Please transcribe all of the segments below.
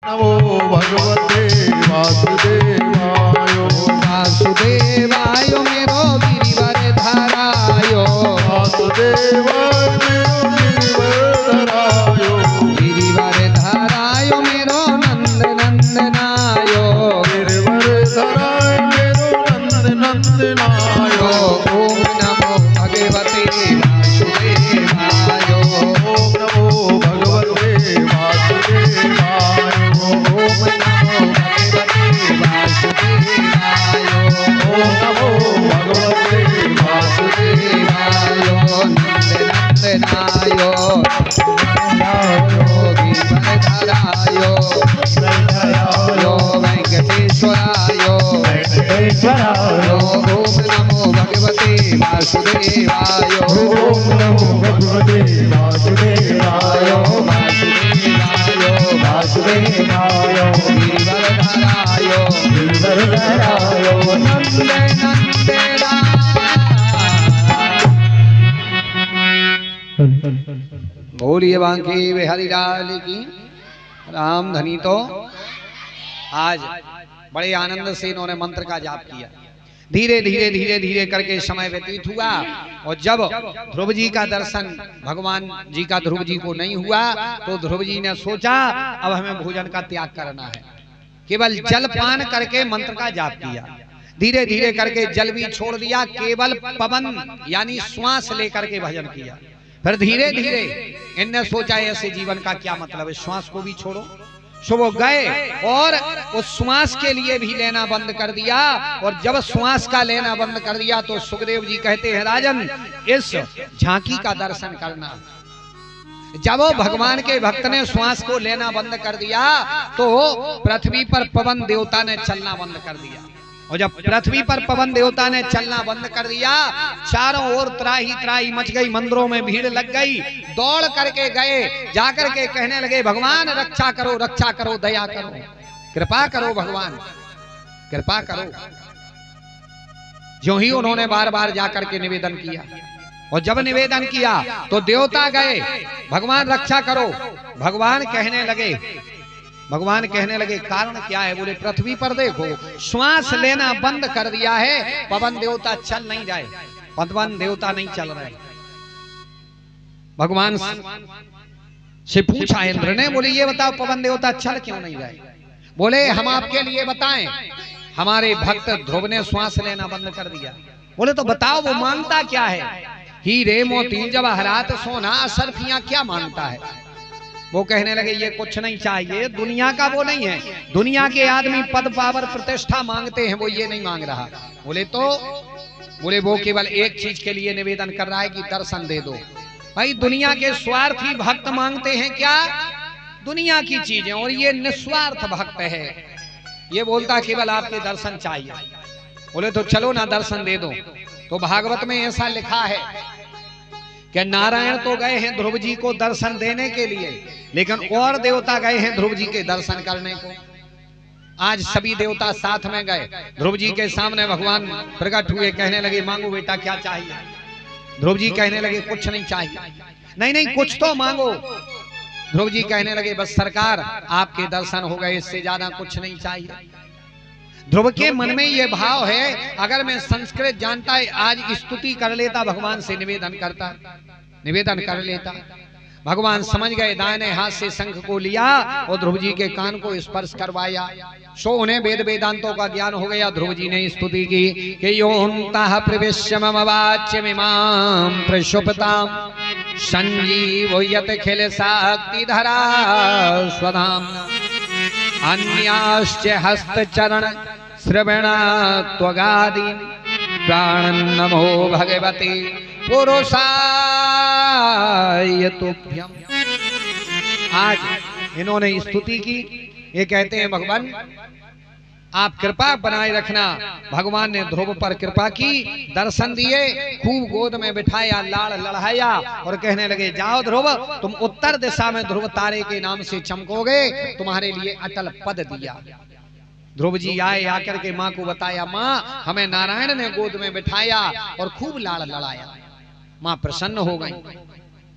नमो भगवते वासुदेवाय वासुदेवाय मेरो गिरिवर धरायो वासुदेवाय मेरो गिरिवर धरायो मेरो नंद नंदनायो गिरिवर धराय मेरो नंद नंदनायो ओम नमो भगवते वासुदेवाय ओम नमो भगवते वासुदेवाय ओम नमो भगवते वासुदेवाय ओम नमो भगवते वासुदेवाय नंद नंदनायो गिरिवरधरायो वेंकटेश्वरायो ओम नमो भगवते वासुदेवाय ओम नमो भगवते वासुदेवाय वासुदेवाय वासुदेवाय गिरिवरधराय नंद नंदनाय बोलिए बांके बिहारी लाल की राम धनी। तो आज बड़े आनंद से इन्होंने मंत्र का जाप किया। धीरे धीरे धीरे धीरे करके समय व्यतीत हुआ और जब ध्रुव जी का दर्शन भगवान जी का ध्रुव जी को नहीं हुआ तो ध्रुव जी ने सोचा अब हमें भोजन का त्याग करना है। केवल जल पान करके मंत्र का जाप किया। धीरे धीरे करके जल भी छोड़ दिया, केवल पवन यानी श्वास लेकर के भजन किया। फिर धीरे धीरे इनने सोचा ऐसे जीवन का क्या मतलब है, श्वास को भी छोड़ो। सो वो गए और उस श्वास के लिए भी लेना बंद कर दिया। और जब श्वास का लेना बंद कर दिया तो सुखदेव जी कहते हैं राजन इस झांकी का दर्शन करना। जब वो भगवान के भक्त ने श्वास को लेना बंद कर दिया तो पृथ्वी पर पवन देवता ने चलना बंद कर दिया। और जब पृथ्वी पर पवन देवता ने चलना बंद कर दिया, चारों ओर त्राही त्राही मच गई, मंदिरों में भीड़ लग गई। दौड़ करके गए, जाकर के कहने लगे भगवान रक्षा करो, दया करो, कृपा करो, भगवान कृपा करो। जो ही उन्होंने बार बार जाकर के निवेदन किया और जब निवेदन किया तो देवता गए भगवान रक्षा करो। भगवान कहने लगे कारण क्या है? बोले पृथ्वी पर देखो श्वास लेना बंद कर दिया है, पवन देवता चल नहीं रहे, पवन देवता नहीं चल रहे। भगवान से पूछा इंद्र ने, बोले ये बताओ पवन देवता चल क्यों नहीं रहे? बोले हम आपके लिए बताएं, हमारे भक्त ध्रुव ने श्वास लेना बंद कर दिया। बोले तो बताओ वो मांगता क्या है? हीरे मोती जवाहरात सोना असरफियां क्या मांगता है? वो कहने लगे ये कुछ नहीं चाहिए, दुनिया का वो नहीं है। दुनिया के आदमी पद पावर प्रतिष्ठा मांगते हैं, वो ये नहीं मांग रहा। बोले वो केवल एक चीज के लिए निवेदन कर रहा है कि दर्शन दे दो। भाई दुनिया के स्वार्थी भक्त मांगते हैं क्या? दुनिया की चीजें, और ये निस्वार्थ भक्त है, ये बोलता केवल आपके दर्शन चाहिए। बोले तो चलो ना दर्शन दे दो। तो भागवत में ऐसा लिखा है कि नारायण तो गए हैं ध्रुव जी को दर्शन देने के लिए, लेकिन और देवता गए हैं ध्रुव जी के दर्शन करने को। आज सभी देवता साथ में गए, ध्रुव जी के सामने भगवान प्रकट हुए, कहने लगे मांगो बेटा क्या चाहिए? ध्रुव जी कहने लगे कुछ नहीं चाहिए। नहीं कुछ तो मांगो। ध्रुव जी कहने लगे बस सरकार आपके दर्शन हो गए, इससे ज्यादा कुछ नहीं चाहिए। ध्रुव के मन में ये भाव है अगर मैं संस्कृत जानता है आज स्तुति कर लेता, भगवान से निवेदन कर लेता। भगवान समझ गए, दाहिने हाथ से शंख को लिया और ध्रुव जी के कान को स्पर्श करवाया। सो उन्हें वेद वेदांतों का ज्ञान हो गया। ध्रुव जी ने स्तुति की कि योऽन्तः प्रविश्य मम वाच्यमिमां प्रक्षुप्तां संजीवयत खिल शक्तिधरा स्वधाम्ना अन्याश्च हस्तचरण श्रवणा त्वगादीन् प्राणं नमो भगवते पुरुषाय तुभ्यम्। आज इन्होंने स्तुति की, ये कहते हैं भगवान आप कृपा बनाए रखना। भगवान ने ध्रुव पर कृपा की, दर्शन दिए, खूब गोद में बिठाया, लाड़ लड़ाया और कहने लगे जाओ ध्रुव तुम उत्तर दिशा में ध्रुव तारे के नाम से चमकोगे, तुम्हारे लिए अटल पद दिया। ध्रुव जी आए, आकर के माँ को बताया, माँ हमें नारायण ने गोद में बिठाया और खूब लाड़ लड़ाया। माँ प्रसन्न हो गई।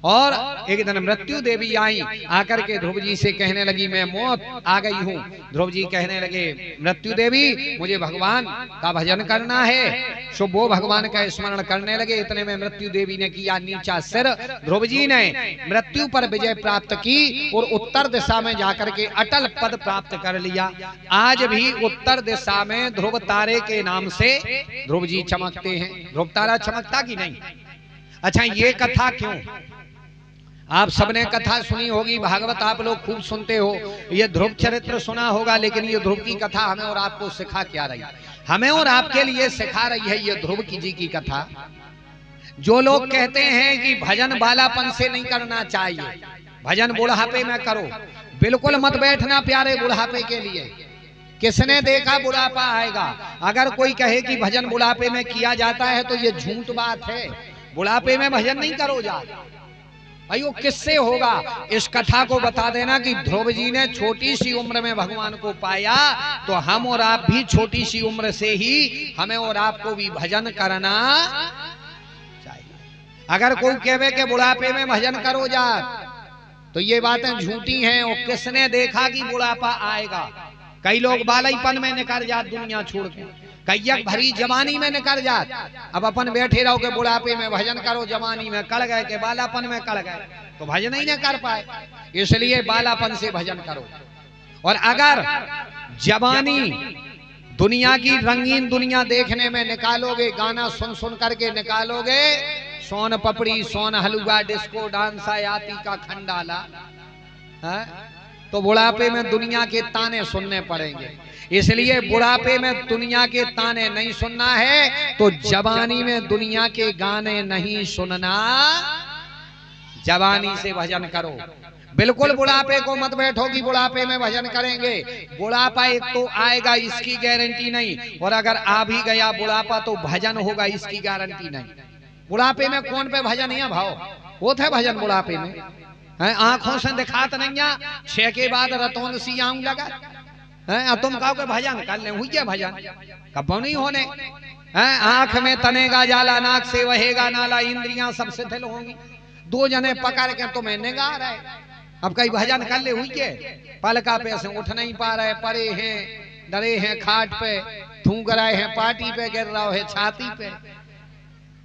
और एक दिन मृत्यु देवी आई, आकर के ध्रुव जी से कहने लगी मैं मौत आ गई हूँ। ध्रुव जी कहने लगे मृत्यु देवी मुझे भगवान का भजन करना है। सो वो भगवान का स्मरण करने लगे। इतने में मृत्यु देवी ने किया नीचा सिर। ध्रुव जी ने मृत्यु पर विजय प्राप्त की और उत्तर दिशा में जाकर के अटल पद प्राप्त कर लिया। आज भी उत्तर दिशा में ध्रुव तारे के नाम से ध्रुव जी चमकते हैं। ध्रुव तारा चमकता कि नहीं? अच्छा, ये कथा क्यों? आप सबने कथा सुनी होगी, भागवत आप लोग खूब सुनते हो, ये ध्रुव चरित्र सुना होगा, लेकिन ये ध्रुव की कथा हमें और आपको सिखा क्या रही? हमें और आपके लिए सिखा रही है ये ध्रुव की जी की कथा। जो लोग कहते हैं कि भजन बालापन से नहीं करना चाहिए, भजन बुढ़ापे में करो, बिल्कुल मत बैठना प्यारे बुढ़ापे के लिए। किसने देखा बुढ़ापा आएगा? अगर कोई कहे कि भजन बुढ़ापे में किया जाता है तो ये झूठ बात है। बुढ़ापे में भजन नहीं करो जा अयो, किससे होगा? इस कथा को बता देना कि ध्रुव जी ने छोटी सी उम्र में भगवान को पाया, तो हम और आप भी छोटी सी उम्र से ही हमें और आपको भी भजन करना चाहिए। अगर कोई कहे कि बुढ़ापे में भजन करो जा, तो ये बातें झूठी हैं। और किसने देखा कि बुढ़ापा आएगा? कई लोग बालईपन में निकल जात दुनिया छोड़ के, कई भरी जवानी में निकल जात। अब अपन बैठे रहो के बुढ़ापे में भजन करो, जवानी में कड़ गए के बालापन में कड़ गए तो भजन ही न कर पाए। इसलिए बालापन से भजन करो। और अगर जवानी दुनिया की रंगीन दुनिया देखने में निकालोगे, गाना सुन सुन करके निकालोगे, सोन पपड़ी, सोन हलवा, डिस्को डांस, आती का खंडाला, तो बुढ़ापे में दुनिया के ताने सुनने पड़ेंगे। इसलिए बुढ़ापे में दुनिया के ताने नहीं सुनना है, तो जवानी में दुनिया के गाने नहीं सुनना। जवानी से भजन करो। बिल्कुल बुढ़ापे को मत बैठो कि बुढ़ापे में भजन करेंगे। बुढ़ापा एक तो आएगा, इसकी गारंटी नहीं, और अगर आ भी गया बुढ़ापा तो भजन होगा, इसकी गारंटी नहीं। बुढ़ापे में कौन पे भजन है भाव? होता है भजन बुढ़ापे में? आंखों से दिखात नहीं, 6 के बाद रतौन सी आऊं लगा है। तुम कहो के भजन कर ले, हुई भजन कब नहीं होने। आंख में तनेगा जाला, नाक से वहेगा नाला, इंद्रियां सब शिथिल होंगी। 2 जने पकड़ के तुम्हें निगाह रहे, अब कहीं भजन कर ले, हुई पलका पे से उठ नहीं पा रहे, पड़े हैं, डरे हैं खाट पे, थूक रहे हैं, पार्टी पे गिर रहा है, छाती पे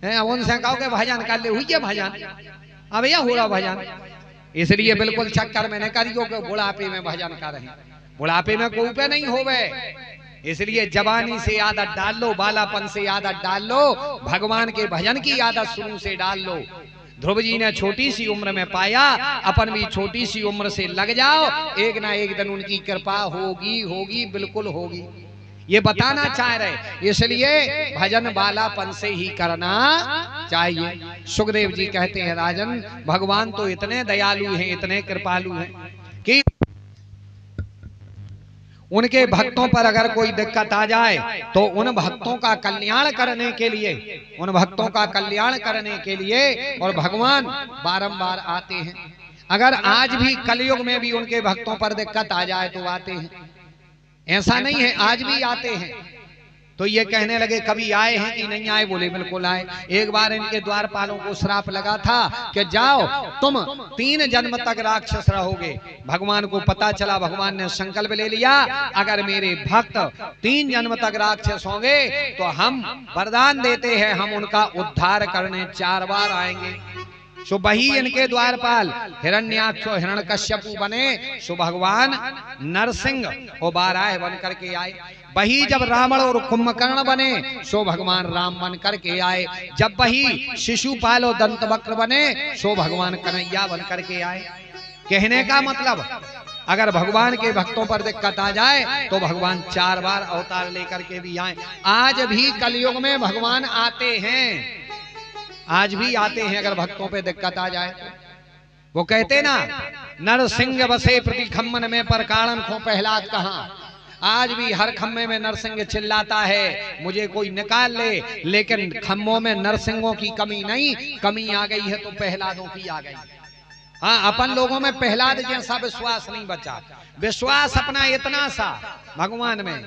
है। उनसे कहो के भजन कर ले, हुई भजन, अब यह हो रहा भजन। इसलिए बिल्कुल चक्कर में न करियो कि बुढ़ापे में भजन कर रहे। बुढ़ापे में कोई पे नहीं होवे। इसलिए जवानी से आदत डाल लो, बालापन से आदत डाल लो, भगवान के भजन की आदत शुरू से डाल लो। ध्रुव जी ने छोटी सी उम्र में पाया, अपन भी छोटी सी उम्र से लग जाओ, एक ना एक दिन उनकी कृपा होगी, होगी, बिल्कुल होगी। ये बताना चाह रहे, इसलिए भजन बालापन से ही करना चाहिए। सुखदेव जी कहते हैं राजन, भगवान तो इतने दयालु हैं, इतने कृपालु हैं कि उनके भक्तों पर अगर कोई दिक्कत आ जाए तो उन भक्तों का कल्याण करने के लिए, उन भक्तों का कल्याण करने के लिए और भगवान बारंबार आते हैं। अगर आज भी कलयुग में भी उनके भक्तों पर दिक्कत आ जाए तो आते हैं, ऐसा नहीं है, आज भी आते हैं। तो ये कहने लगे कभी आए हैं कि नहीं आए? बोले बिल्कुल आए। एक बार इनके द्वारपालों को श्राप लगा था कि जाओ तुम 3 जन्म तक राक्षस रहोगे। भगवान को पता चला, भगवान ने संकल्प ले लिया, अगर मेरे भक्त 3 जन्म तक राक्षस होंगे तो हम वरदान देते हैं, हम उनका उद्धार करने 4 बार आएंगे। सो वही इनके द्वारपाल हिरण्याक्ष हिरण्यकश्यपु बने, सो भगवान नरसिंह और बाराह बन करके आए। वही जब रावण और कुंभकर्ण बने, सो भगवान राम बन करके आए। जब वही शिशुपाल और दंतवक्र बने, सो भगवान कन्हैया बन करके आए। कहने का मतलब, अगर भगवान के भक्तों पर दिक्कत आ जाए तो भगवान 4 बार अवतार लेकर के भी आए। आज भी कलयुग में भगवान आते हैं, आज भी आते हैं अगर भक्तों पे दिक्कत आ जाए तो। वो कहते ना, नरसिंह बसे प्रति खम्मन में पर कारण खो प्रहलाद कहाँ। आज भी हर खम्मे में नरसिंह चिल्लाता है, मुझे कोई निकाल ले, लेकिन खम्मों में नरसिंहों की कमी नहीं, कमी आ गई है तो प्रहलादों की आ गई। हाँ, अपन लोगों में प्रहलाद जैसा विश्वास नहीं बचा। विश्वास अपना इतना सा भगवान में,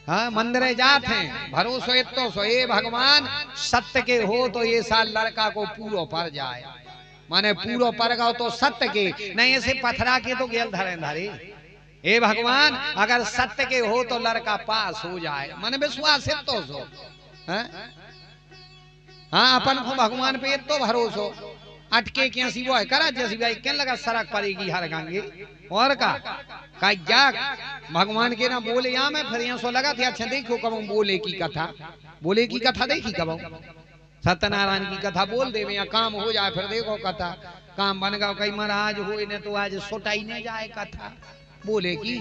हाँ, मंदिरे जात हैं, भरोसो इतो सो, ये भगवान सत्य के हो तो ये साल लड़का को पूरो पर जाए। माने पूरो पर गो तो सत्य के नहीं, ऐसे पथरा के तो गेल धरे धरे। हे भगवान अगर सत्य के हो तो लड़का पास हो जाए, माने विश्वास है तो सो हाँ अपन को भगवान पे तो भरोसो अटके कैसी वो है करा जैसी भाई क्या लगा सड़क पड़ेगी हर गांगे और का जाग भगवान के ना बोले या मैं फिर यहाँ सो लगा था। अच्छा देखो कब बोले की कथा, बोले की कथा देखी कब सत्यनारायण की कथा बोल दे या काम हो जाए, फिर देखो कथा काम बन गया। कहीं महाराज हो ने तो आज सोटाई नहीं जाए कथा बोले की,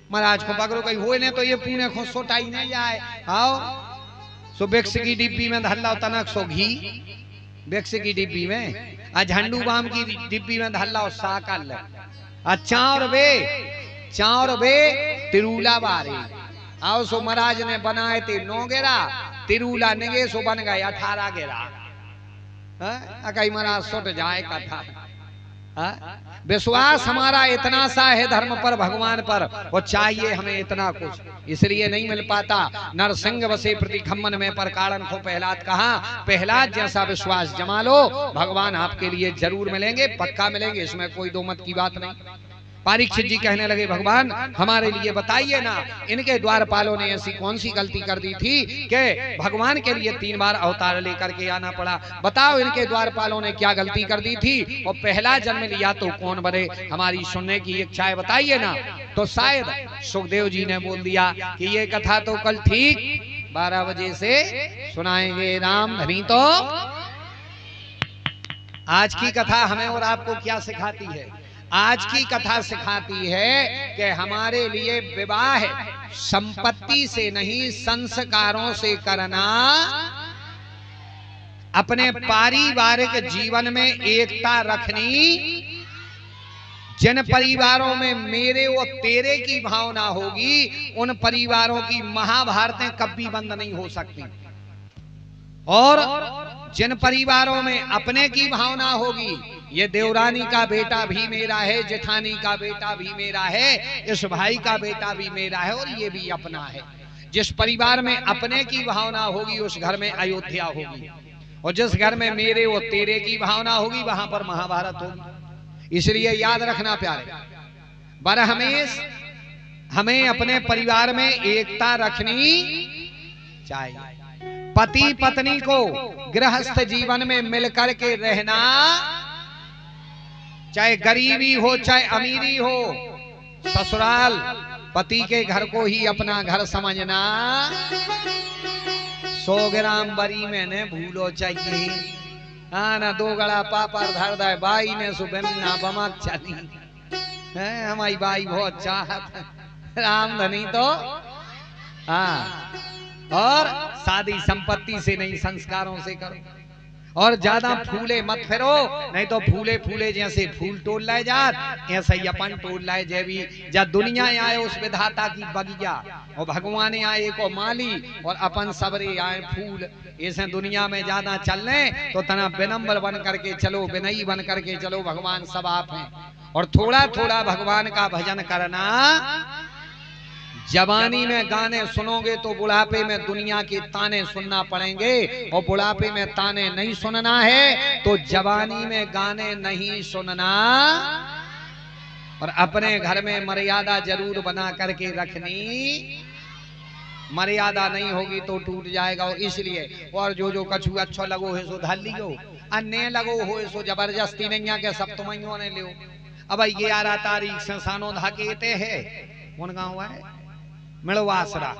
महाराज को पकड़ो कहीं हो ने तो ये पुणे को सोटाई नहीं जाए। आओ सो बेक्स की डिब्बी में धल्ला तनक सो घी, बेक्स की डिब्बी में झंडू बाम की डिब्बी में धल्ला साकल चावर बे तिरूला बारे। आओ सो महाराज ने बनाए थे 9 गेरा तिरूला निगे सो बन गए 18 गेरा। कई महाराज सुट जाए कथा। विश्वास हमारा इतना सा है धर्म पर भगवान पर, वो चाहिए हमें इतना कुछ, इसलिए नहीं मिल पाता। नरसिंह बसे प्रति खम्मन में पर कारण को प्रहलाद कहा, प्रहलाद जैसा विश्वास जमा लो, भगवान आपके लिए जरूर मिलेंगे, पक्का मिलेंगे, इसमें कोई दो मत की बात नहीं। परीक्षित जी कहने लगे भगवान हमारे लिए बताइए ना, इनके द्वारपालों ने ऐसी कौन सी गलती कर दी थी कि भगवान के लिए 3 बार अवतार लेकर के आना पड़ा। बताओ इनके द्वारपालों ने क्या गलती कर दी थी और पहला जन्म लिया तो कौन बने, हमारी सुनने की इच्छा है बताइए ना। तो शायद सुखदेव जी ने बोल दिया कि ये कथा तो कल ठीक 12 बजे से सुनाएंगे राम धनी। तो आज की कथा हमें और आपको क्या सिखाती है? आज की कथा सिखाती है कि हमारे लिए विवाह संपत्ति से नहीं संस्कारों से करना, अपने पारिवारिक जीवन में एकता रखनी। जिन परिवारों में मेरे और तेरे की भावना होगी उन परिवारों की महाभारतें कभी बंद नहीं हो सकती, और जिन परिवारों में अपने की भावना होगी, ये देवरानी का बेटा भी मेरा है, जेठानी का बेटा भी मेरा है, इस भाई का बेटा भी मेरा है और ये भी अपना है। जिस परिवार में अपने की भावना होगी उस घर में अयोध्या होगी, और जिस घर में मेरे और तेरे की भावना होगी वहां पर महाभारत होगी। इसलिए याद रखना प्यारे, बरहमेश हमें अपने परिवार में एकता रखनी चाहिए। पति पत्नी को गृहस्थ जीवन में मिलकर के रहना, चाहे गरीबी हो चाहे अमीरी हो, ससुराल पति के घर को ही अपना घर समझना। 100 ग्राम बरी में ने भूलो चाहिए, हाँ ना 2 गड़ा पापड़ धर दे बाई ने सुबह ना बमक चली है, हमारी बाई बहुत चाहत राम धनी। तो हाँ, और शादी संपत्ति से नहीं संस्कारों से करो, और ज्यादा फूले मत फिरो, नहीं तो फूले फूले जैसे फूल तोड़ लाए जात ऐसे ही अपन तोड़ लाए। जैवी जब दुनिया आए उस विधाता की बगिया, और भगवान आए को माली, और अपन सबरे आए फूल। ऐसे दुनिया में ज्यादा चलने तो तना विनम्र बन करके चलो, विनयी बन करके चलो, भगवान सब आप हैं। और थोड़ा थोड़ा भगवान का भजन करना। जवानी में गाने सुनोगे तो बुढ़ापे में दुनिया के ताने सुनना पड़ेंगे, और बुढ़ापे में ताने नहीं सुनना है तो जवानी में गाने नहीं सुनना। और अपने घर में मर्यादा जरूर बना करके रखनी, मर्यादा नहीं होगी तो टूट जाएगा। और इसलिए और जो कछु अच्छा लगो है सो धर लियो, अन्य लगो हो सो जबरदस्ती नहीं के सब तुम्हें ने लियो। अब 11 तारीख से सानो धाके है कौन गाँव है मिलवासरा,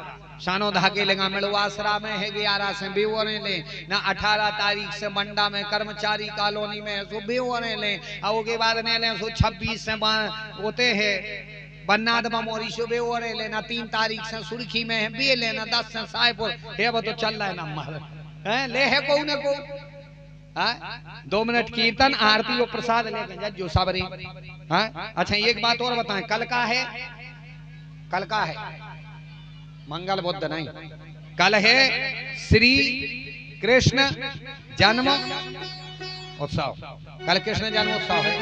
शानो धाके लेगा मिलवासरा में है 11 से बेवने ले ना, 18 तारीख से मंडा में कर्मचारी कॉलोनी में सो बेवने ले, और के बाद ने ले सो 26 से होते है बन्नाद ममोरी सो बेवने ले ना, 3 तारीख से सुर्खी में है बे लेना, 10 से सायपुर है। वो तो चल रहा है नंबर है ले है को न को 2 मिनट कीर्तन आरती और प्रसाद लेके जो सबरी। अच्छा एक बात और बताएं, कल का है, कल का है मंगल बुद्ध नहीं, कल है श्री कृष्ण जन्म उत्सव, कल कृष्ण जन्म उत्सव है।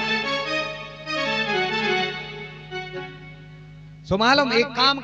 सो मालूम एक काम